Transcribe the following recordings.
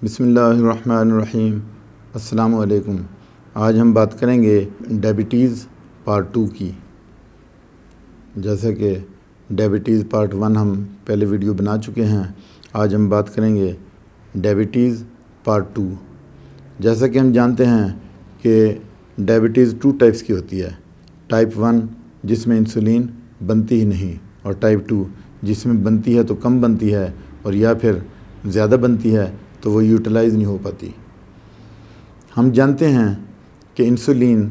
بسم اللہ الرحمن الرحیم۔ السلام علیکم۔ آج ہم بات کریں گے ڈائبٹیز پارٹ 2 کی۔ جیسا کہ ڈائبٹیز پارٹ 1 ہم پہلے ویڈیو بنا چکے ہیں، آج ہم بات کریں گے ڈائبٹیز پارٹ 2۔ جیسا کہ ہم جانتے ہیں کہ ڈائبٹیز 2 ٹائپس کی ہوتی ہے، ٹائپ 1 جس میں انسولین بنتی ہی نہیں، اور ٹائپ 2 جس میں بنتی ہے تو کم بنتی ہے، اور یا پھر زیادہ بنتی ہے تو وہ یوٹیلائز نہیں ہو پاتی۔ ہم جانتے ہیں کہ انسولین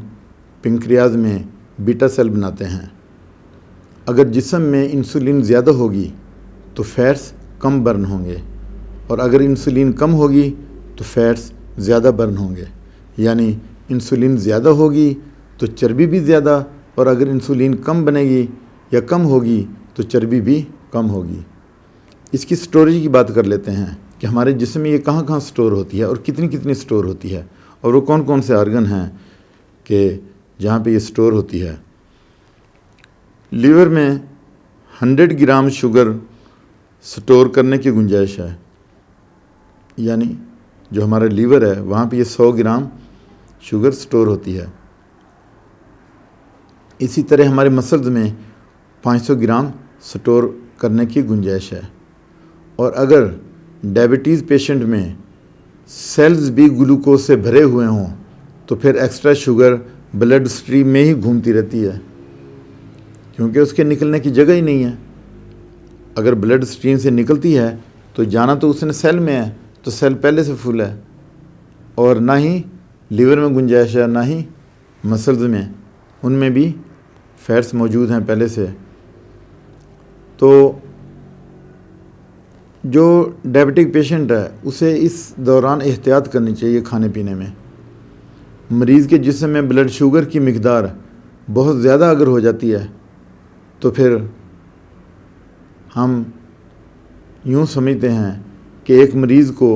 پنکریاز میں بیٹا سیل بناتے ہیں۔ اگر جسم میں انسولین زیادہ ہوگی تو فیٹس کم برن ہوں گے، اور اگر انسولین کم ہوگی تو فیٹس زیادہ برن ہوں گے۔ یعنی انسولین زیادہ ہوگی تو چربی بھی زیادہ، اور اگر انسولین کم بنے گی یا کم ہوگی تو چربی بھی کم ہوگی۔ اس کی سٹوریج کی بات کر لیتے ہیں کہ ہمارے جسم میں یہ کہاں کہاں سٹور ہوتی ہے اور کتنی سٹور ہوتی ہے، اور وہ کون کون سے آرگن ہیں کہ جہاں پہ یہ سٹور ہوتی ہے۔ لیور میں 100 گرام شوگر سٹور کرنے کی گنجائش ہے، یعنی جو ہمارا لیور ہے وہاں پہ یہ 100 گرام شوگر سٹور ہوتی ہے۔ اسی طرح ہمارے مسلز میں 500 گرام سٹور کرنے کی گنجائش ہے۔ اور اگر ڈائبٹیز پیشنٹ میں سیلز بھی گلوکوز سے بھرے ہوئے ہوں تو پھر ایکسٹرا شوگر بلڈ سٹریم میں ہی گھومتی رہتی ہے، کیونکہ اس کے نکلنے کی جگہ ہی نہیں ہے۔ اگر بلڈ سٹریم سے نکلتی ہے تو جانا تو اس نے سیل میں ہے، تو سیل پہلے سے فل ہے، اور نہ ہی لیور میں گنجائش ہے، نہ ہی مسلز میں، ان میں بھی فیٹس موجود ہیں پہلے سے۔ تو جو ڈائبٹک پیشنٹ ہے اسے اس دوران احتیاط کرنی چاہیے کھانے پینے میں۔ مریض کے جسم میں بلڈ شوگر کی مقدار بہت زیادہ اگر ہو جاتی ہے تو پھر ہم یوں سمجھتے ہیں کہ ایک مریض کو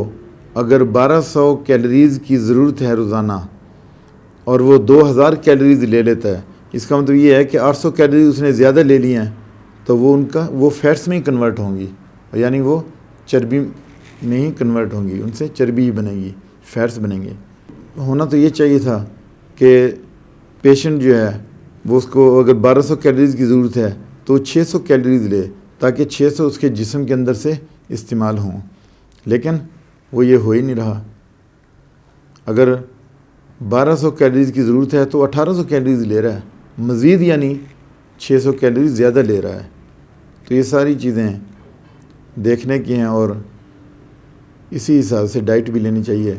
اگر 1200 کیلوریز کی ضرورت ہے روزانہ اور وہ 2000 کیلوریز لے لیتا ہے، اس کا مطلب یہ ہے کہ 800 کیلوریز اس نے زیادہ لے لی ہیں، تو وہ فیٹس میں ہی کنورٹ ہوں گی، یعنی وہ چربی میں ہی کنورٹ ہوں گی، ان سے چربی ہی بنے گی، فیٹس بنیں گے۔ ہونا تو یہ چاہیے تھا کہ پیشنٹ جو ہے وہ اس کو اگر 1200 کیلوریز کی ضرورت ہے تو وہ 600 کیلوریز لے، تاکہ 600 اس کے جسم کے اندر سے استعمال ہوں، لیکن وہ یہ ہو ہی نہیں رہا۔ اگر 1200 کیلوریز کی ضرورت ہے تو 1800 کیلوریز لے رہا ہے، مزید یعنی 600 کیلوریز زیادہ لے رہا ہے۔ تو یہ ساری چیزیں دیکھنے کی ہیں، اور اسی حساب سے ڈائٹ بھی لینی چاہیے۔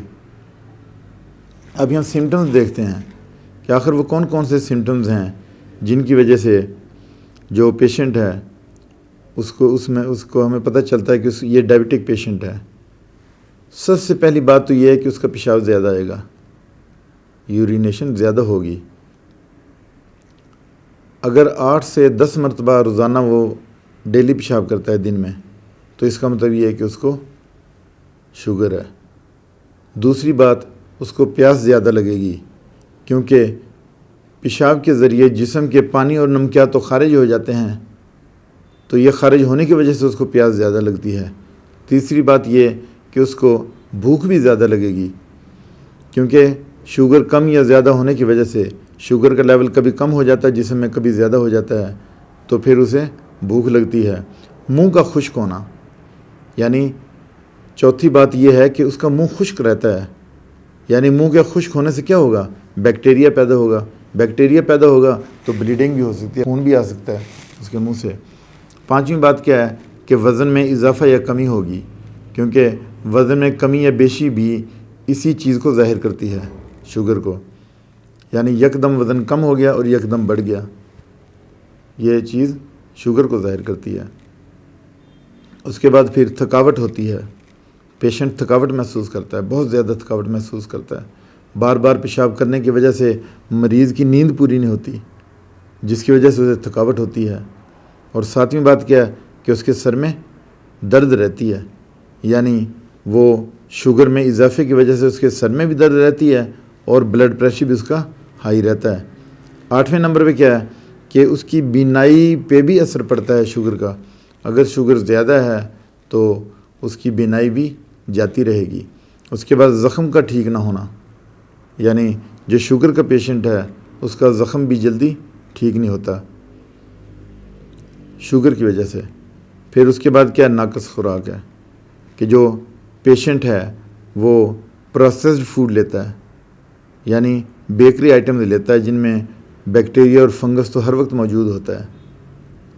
اب یہاں سمٹمز دیکھتے ہیں کہ آخر وہ کون کون سے سمٹمز ہیں جن کی وجہ سے جو پیشنٹ ہے اس کو ہمیں پتہ چلتا ہے کہ یہ ڈائبٹک پیشنٹ ہے۔ سب سے پہلی بات تو یہ ہے کہ اس کا پیشاب زیادہ آئے گا، یورینیشن زیادہ ہوگی۔ اگر 8 سے 10 مرتبہ روزانہ وہ ڈیلی پیشاب کرتا ہے دن میں، تو اس کا مطلب یہ ہے کہ اس کو شوگر ہے۔ دوسری بات، اس کو پیاس زیادہ لگے گی، کیونکہ پیشاب کے ذریعے جسم کے پانی اور نمکیات تو خارج ہو جاتے ہیں، تو یہ خارج ہونے کی وجہ سے اس کو پیاس زیادہ لگتی ہے۔ تیسری بات یہ کہ اس کو بھوک بھی زیادہ لگے گی، کیونکہ شوگر کم یا زیادہ ہونے کی وجہ سے شوگر کا لیول کبھی کم ہو جاتا ہے جسم میں، کبھی زیادہ ہو جاتا ہے، تو پھر اسے بھوک لگتی ہے۔ منہ کا خشک ہونا، یعنی چوتھی بات یہ ہے کہ اس کا منہ خشک رہتا ہے، یعنی منہ کے خشک ہونے سے کیا ہوگا؟ بیکٹیریا پیدا ہوگا، بیکٹیریا پیدا ہوگا تو بلیڈنگ بھی ہو سکتی ہے، خون بھی آ سکتا ہے اس کے منہ سے۔ پانچویں بات کیا ہے کہ وزن میں اضافہ یا کمی ہوگی، کیونکہ وزن میں کمی یا بیشی بھی اسی چیز کو ظاہر کرتی ہے، شوگر کو، یعنی یکدم وزن کم ہو گیا اور یکدم بڑھ گیا، یہ چیز شوگر کو ظاہر کرتی ہے۔ اس کے بعد پھر تھکاوٹ ہوتی ہے، پیشنٹ تھکاوٹ محسوس کرتا ہے، بہت زیادہ تھکاوٹ محسوس کرتا ہے۔ بار بار پیشاب کرنے کی وجہ سے مریض کی نیند پوری نہیں ہوتی، جس کی وجہ سے اسے تھکاوٹ ہوتی ہے۔ اور ساتویں بات کیا ہے کہ اس کے سر میں درد رہتی ہے، یعنی وہ شوگر میں اضافے کی وجہ سے اس کے سر میں بھی درد رہتی ہے، اور بلڈ پریشر بھی اس کا ہائی رہتا ہے۔ 8ویں نمبر پہ کیا ہے کہ اس کی بینائی پہ بھی اثر پڑتا ہے شوگر کا۔ اگر شوگر زیادہ ہے تو اس کی بینائی بھی جاتی رہے گی۔ اس کے بعد زخم کا ٹھیک نہ ہونا، یعنی جو شوگر کا پیشنٹ ہے اس کا زخم بھی جلدی ٹھیک نہیں ہوتا شوگر کی وجہ سے۔ پھر اس کے بعد کیا ناقص خوراک ہے کہ جو پیشنٹ ہے وہ پروسیسڈ فوڈ لیتا ہے، یعنی بیکری آئٹم لیتا ہے جن میں بیکٹیریا اور فنگس تو ہر وقت موجود ہوتا ہے،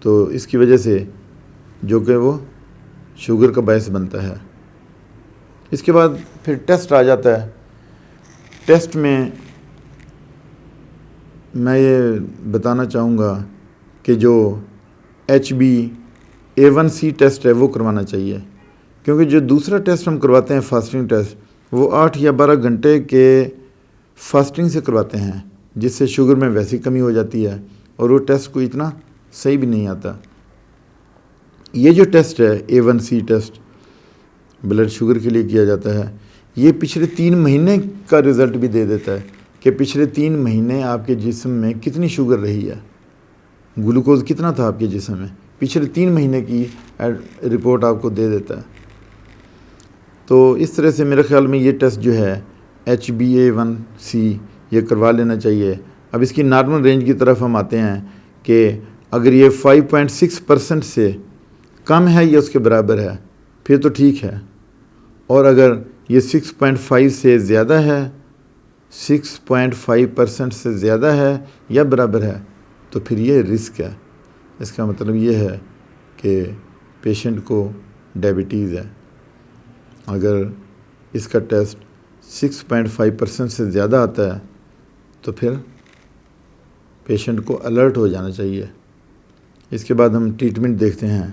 تو اس کی وجہ سے جو کہ وہ شوگر کا باعث بنتا ہے۔ اس کے بعد پھر ٹیسٹ آ جاتا ہے۔ ٹیسٹ میں یہ بتانا چاہوں گا کہ جو HbA1c ٹیسٹ ہے وہ کروانا چاہیے، کیونکہ جو دوسرا ٹیسٹ ہم کرواتے ہیں فاسٹنگ ٹیسٹ، وہ 8 یا 12 گھنٹے کے فاسٹنگ سے کرواتے ہیں، جس سے شوگر میں ویسی کمی ہو جاتی ہے اور وہ ٹیسٹ کوئی اتنا صحیح بھی نہیں آتا۔ یہ جو ٹیسٹ ہے A1c ٹیسٹ بلڈ شوگر کے لیے کیا جاتا ہے، یہ پچھلے 3 مہینے کا رزلٹ بھی دے دیتا ہے کہ پچھلے 3 مہینے آپ کے جسم میں کتنی شوگر رہی ہے، گلوکوز کتنا تھا آپ کے جسم میں، پچھلے 3 مہینے کی رپورٹ آپ کو دے دیتا ہے۔ تو اس طرح سے میرے خیال میں یہ ٹیسٹ جو ہے HbA1c یہ کروا لینا چاہیے۔ اب اس کی نارمل رینج کی طرف ہم آتے ہیں کہ اگر یہ 5.6% سے کم ہے یا اس کے برابر ہے پھر تو ٹھیک ہے، اور اگر یہ 6.5 سے زیادہ ہے، 6.5% سے زیادہ ہے یا برابر ہے تو پھر یہ رسک ہے۔ اس کا مطلب یہ ہے کہ پیشنٹ کو ڈائبٹیز ہے۔ اگر اس کا ٹیسٹ 6.5% سے زیادہ آتا ہے تو پھر پیشنٹ کو الرٹ ہو جانا چاہیے۔ اس کے بعد ہم ٹریٹمنٹ دیکھتے ہیں۔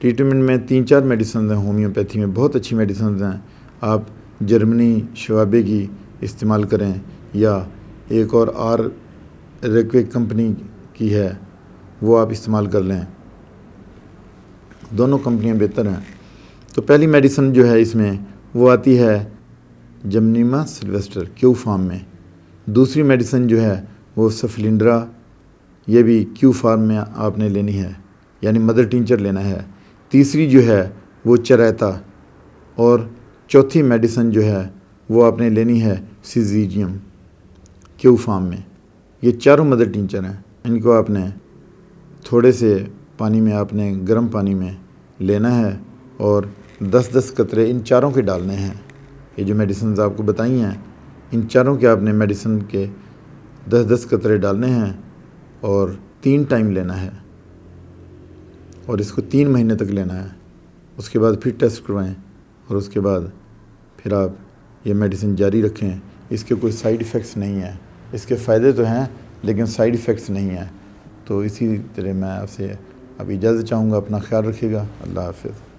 ٹریٹمنٹ میں 3-4 میڈیسنز ہیں، ہومیوپیتھی میں بہت اچھی میڈیسنز ہیں۔ آپ جرمنی شعبے کی استعمال کریں یا ایک اور ریکویک کمپنی کی ہے وہ آپ استعمال کر لیں، دونوں کمپنیاں بہتر ہیں۔ تو پہلی میڈیسن جو ہے اس میں وہ آتی ہے جمنیما سلویسٹر کیو فارم میں۔ دوسری میڈیسن جو ہے وہ سفلینڈرا، یہ بھی کیو فارم میں آپ نے لینی ہے، یعنی مدر ٹینچر لینا ہے۔ تیسری جو ہے وہ چریتا، اور چوتھی میڈیسن جو ہے وہ آپ نے لینی ہے سیزیجیم کیو فارم میں۔ یہ چاروں مدر ٹینچر ہیں، ان کو آپ نے تھوڑے سے پانی میں، آپ نے گرم پانی میں لینا ہے اور 10-10 قطرے ان چاروں کے ڈالنے ہیں۔ یہ جو میڈیسنز آپ کو بتائی ہیں ان چاروں کے آپ نے میڈیسن کے 10-10 قطرے ڈالنے ہیں اور 3 ٹائم لینا ہے، اور اس کو 3 مہینے تک لینا ہے۔ اس کے بعد پھر ٹیسٹ کروائیں اور اس کے بعد پھر آپ یہ میڈیسن جاری رکھیں۔ اس کے کوئی سائیڈ ایفیکٹس نہیں ہیں، اس کے فائدے تو ہیں لیکن سائیڈ ایفیکٹس نہیں ہیں۔ تو اسی طرح میں آپ سے اب اجازت چاہوں گا، اپنا خیال رکھیے گا، اللہ حافظ۔